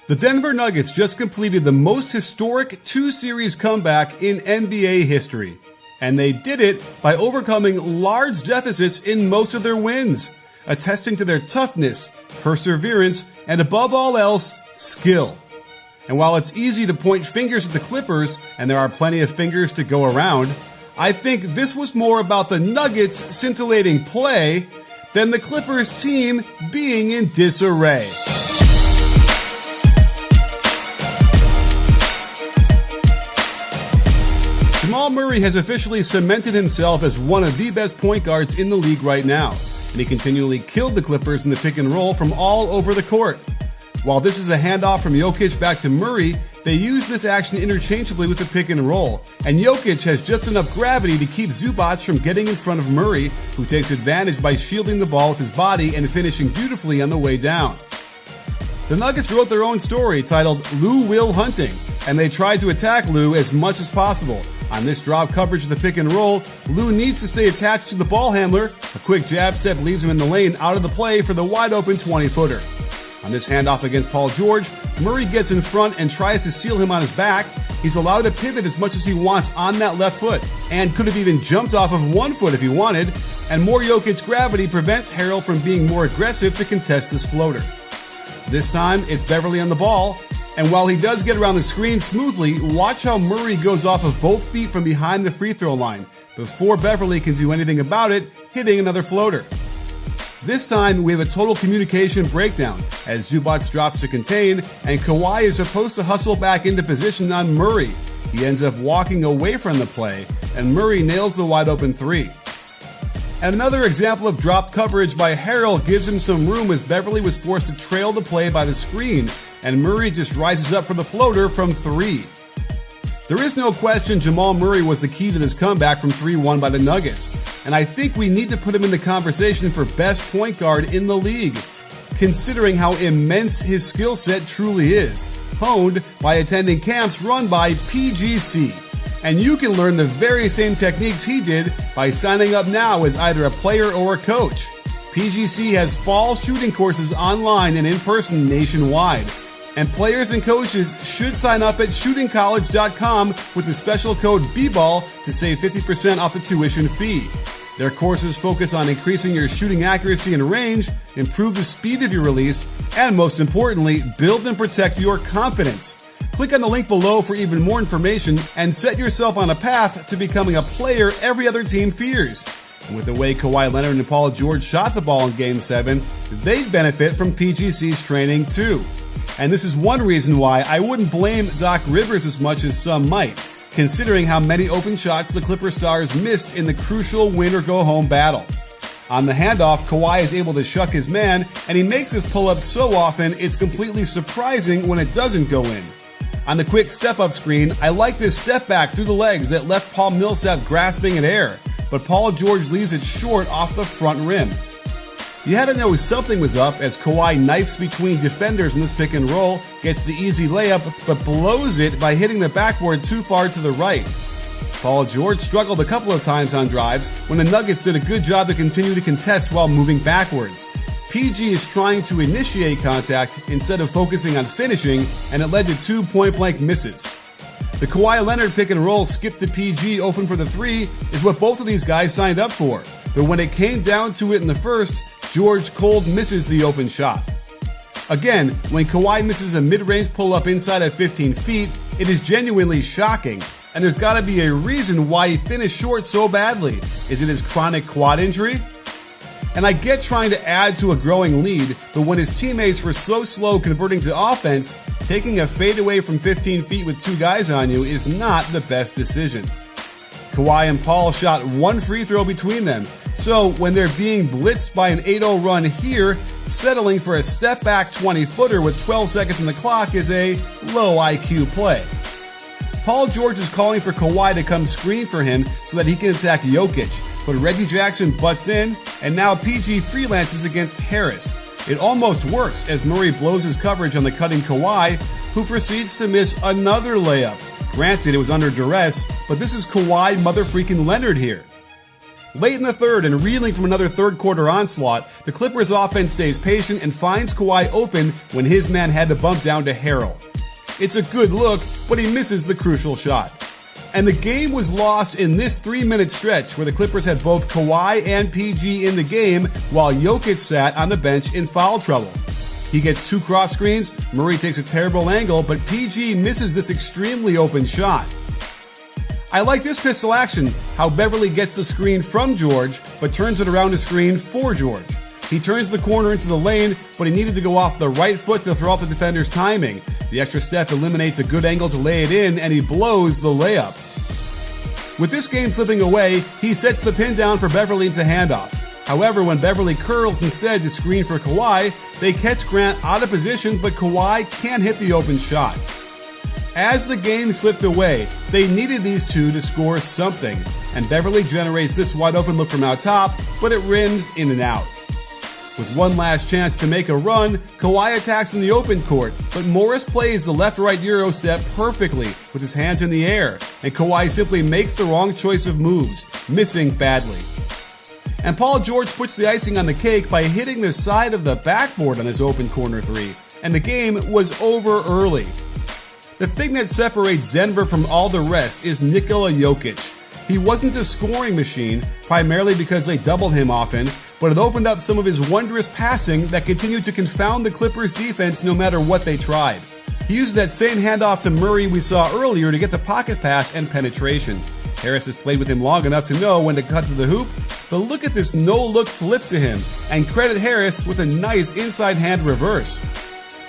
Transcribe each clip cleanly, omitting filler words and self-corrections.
The Denver Nuggets just completed the most historic two-series comeback in NBA history. And they did it by overcoming large deficits in most of their wins, attesting to their toughness, perseverance, and above all else, skill. And while it's easy to point fingers at the Clippers, and there are plenty of fingers to go around, I think this was more about the Nuggets' scintillating play than the Clippers team being in disarray. Jamal Murray has officially cemented himself as one of the best point guards in the league right now, and he continually killed the Clippers in the pick and roll from all over the court. While this is a handoff from Jokic back to Murray, they use this action interchangeably with the pick and roll, and Jokic has just enough gravity to keep Zubac from getting in front of Murray, who takes advantage by shielding the ball with his body and finishing beautifully on the way down. The Nuggets wrote their own story titled Lou Will Hunting, and they tried to attack Lou as much as possible. On this drop coverage of the pick and roll, Lou needs to stay attached to the ball handler. A quick jab step leaves him in the lane out of the play for the wide open 20-footer. On this handoff against Paul George, Murray gets in front and tries to seal him on his back. He's allowed to pivot as much as he wants on that left foot, and could have even jumped off of one foot if he wanted, and more Jokic gravity prevents Harrell from being more aggressive to contest this floater. This time, it's Beverly on the ball, and while he does get around the screen smoothly, watch how Murray goes off of both feet from behind the free throw line, before Beverly can do anything about it, hitting another floater. This time, we have a total communication breakdown, as Zubac drops to contain, and Kawhi is supposed to hustle back into position on Murray. He ends up walking away from the play, and Murray nails the wide open three. And another example of dropped coverage by Harrell gives him some room as Beverly was forced to trail the play by the screen, and Murray just rises up for the floater from three. There is no question Jamal Murray was the key to this comeback from 3-1 by the Nuggets, and I think we need to put him in the conversation for best point guard in the league, considering how immense his skill set truly is, honed by attending camps run by PGC. And you can learn the very same techniques he did by signing up now as either a player or a coach. PGC has fall shooting courses online and in person nationwide. And players and coaches should sign up at shootingcollege.com with the special code BBALL to save 50% off the tuition fee. Their courses focus on increasing your shooting accuracy and range, improve the speed of your release, and most importantly, build and protect your confidence. Click on the link below for even more information and set yourself on a path to becoming a player every other team fears. And with the way Kawhi Leonard and Paul George shot the ball in Game 7, they'd benefit from PGC's training too. And this is one reason why I wouldn't blame Doc Rivers as much as some might, considering how many open shots the Clipper stars missed in the crucial win-or-go-home battle. On the handoff, Kawhi is able to shuck his man, and he makes his pull-up so often it's completely surprising when it doesn't go in. On the quick step-up screen, I like this step back through the legs that left Paul Millsap grasping at air, but Paul George leaves it short off the front rim. You had to know something was up as Kawhi knifes between defenders in this pick and roll, gets the easy layup, but blows it by hitting the backboard too far to the right. Paul George struggled a couple of times on drives when the Nuggets did a good job to continue to contest while moving backwards. PG is trying to initiate contact instead of focusing on finishing, and it led to 2 point-blank misses. The Kawhi Leonard pick and roll skip to PG open for the three is what both of these guys signed up for, but when it came down to it in the first, George cold misses the open shot. Again, when Kawhi misses a mid-range pull-up inside of 15 feet, it is genuinely shocking, and there's gotta be a reason why he finished short so badly. Is it his chronic quad injury? And I get trying to add to a growing lead, but when his teammates were so slow converting to offense, taking a fadeaway from 15 feet with two guys on you is not the best decision. Kawhi and Paul shot one free throw between them, so when they're being blitzed by an 8-0 run here, settling for a step-back 20-footer with 12 seconds on the clock is a low IQ play. Paul George is calling for Kawhi to come screen for him so that he can attack Jokic, but Reggie Jackson butts in, and now PG freelances against Harris. It almost works as Murray blows his coverage on the cutting Kawhi, who proceeds to miss another layup. Granted, it was under duress, but this is Kawhi mother-freaking Leonard here. Late in the third and reeling from another third quarter onslaught, the Clippers offense stays patient and finds Kawhi open when his man had to bump down to Harrell. It's a good look, but he misses the crucial shot. And the game was lost in this 3-minute stretch where the Clippers had both Kawhi and PG in the game while Jokic sat on the bench in foul trouble. He gets 2 cross screens, Murray takes a terrible angle, but PG misses this extremely open shot. I like this pistol action, how Beverley gets the screen from George, but turns it around to screen for George. He turns the corner into the lane, but he needed to go off the right foot to throw off the defender's timing. The extra step eliminates a good angle to lay it in, and he blows the layup. With this game slipping away, he sets the pin down for Beverley into handoff. However, when Beverley curls instead to screen for Kawhi, they catch Grant out of position, but Kawhi can't hit the open shot. As the game slipped away, they needed these two to score something, and Beverley generates this wide open look from out top, but it rims in and out. With one last chance to make a run, Kawhi attacks in the open court, but Morris plays the left-right Euro step perfectly with his hands in the air, and Kawhi simply makes the wrong choice of moves, missing badly. And Paul George puts the icing on the cake by hitting the side of the backboard on his open corner 3, and the game was over early. The thing that separates Denver from all the rest is Nikola Jokic. He wasn't a scoring machine, primarily because they doubled him often, but it opened up some of his wondrous passing that continued to confound the Clippers' defense no matter what they tried. He used that same handoff to Murray we saw earlier to get the pocket pass and penetration. Harris has played with him long enough to know when to cut to the hoop, but look at this no-look flip to him, and credit Harris with a nice inside hand reverse.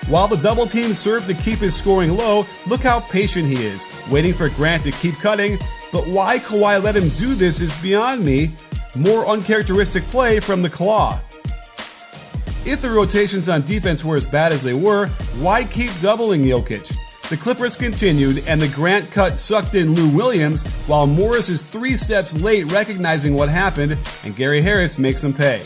While the double team served to keep his scoring low, look how patient he is, waiting for Grant to keep cutting, but why Kawhi let him do this is beyond me. More uncharacteristic play from the Claw. If the rotations on defense were as bad as they were, why keep doubling Jokic? The Clippers continued, and the Grant cut sucked in Lou Williams, while Morris is 3 steps late recognizing what happened, and Gary Harris makes him pay.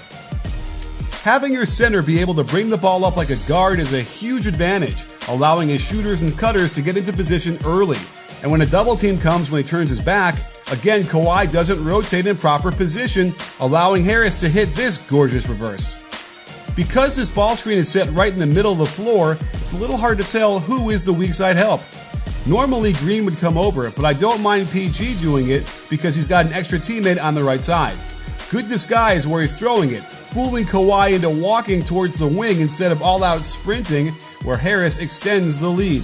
Having your center be able to bring the ball up like a guard is a huge advantage, allowing his shooters and cutters to get into position early. And when a double team comes when he turns his back, again Kawhi doesn't rotate in proper position, allowing Harris to hit this gorgeous reverse. Because this ball screen is set right in the middle of the floor, it's a little hard to tell who is the weak side help. Normally Green would come over, but I don't mind PG doing it because he's got an extra teammate on the right side. Good disguise where he's throwing it, fooling Kawhi into walking towards the wing instead of all-out sprinting, where Harris extends the lead.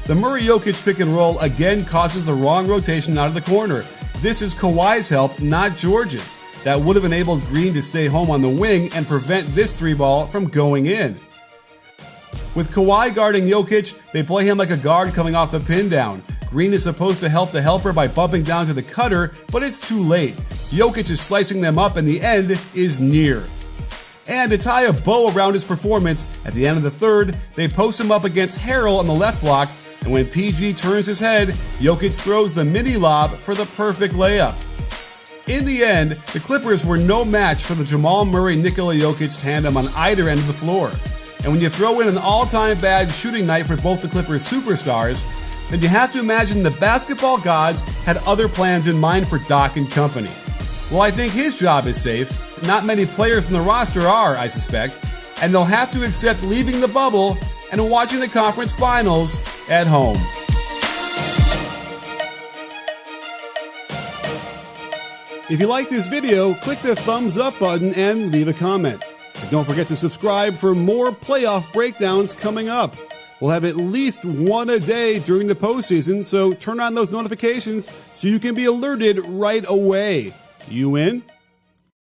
The Murray-Jokic pick and roll again causes the wrong rotation out of the corner. This is Kawhi's help, not George's. That would have enabled Green to stay home on the wing and prevent this 3-ball from going in. With Kawhi guarding Jokic, they play him like a guard coming off the pin down. Green is supposed to help the helper by bumping down to the cutter, but it's too late. Jokic is slicing them up and the end is near. And to tie a bow around his performance, at the end of the third, they post him up against Harrell on the left block, and when PG turns his head, Jokic throws the mini lob for the perfect layup. In the end, the Clippers were no match for the Jamal Murray-Nikola Jokic tandem on either end of the floor. And when you throw in an all-time bad shooting night for both the Clippers superstars, then you have to imagine the basketball gods had other plans in mind for Doc and company. Well, I think his job is safe. Not many players in the roster are, I suspect, and they'll have to accept leaving the bubble and watching the conference finals at home. If you like this video, click the thumbs up button and leave a comment. And don't forget to subscribe for more playoff breakdowns coming up. We'll have at least one a day during the postseason, so turn on those notifications so you can be alerted right away. You in?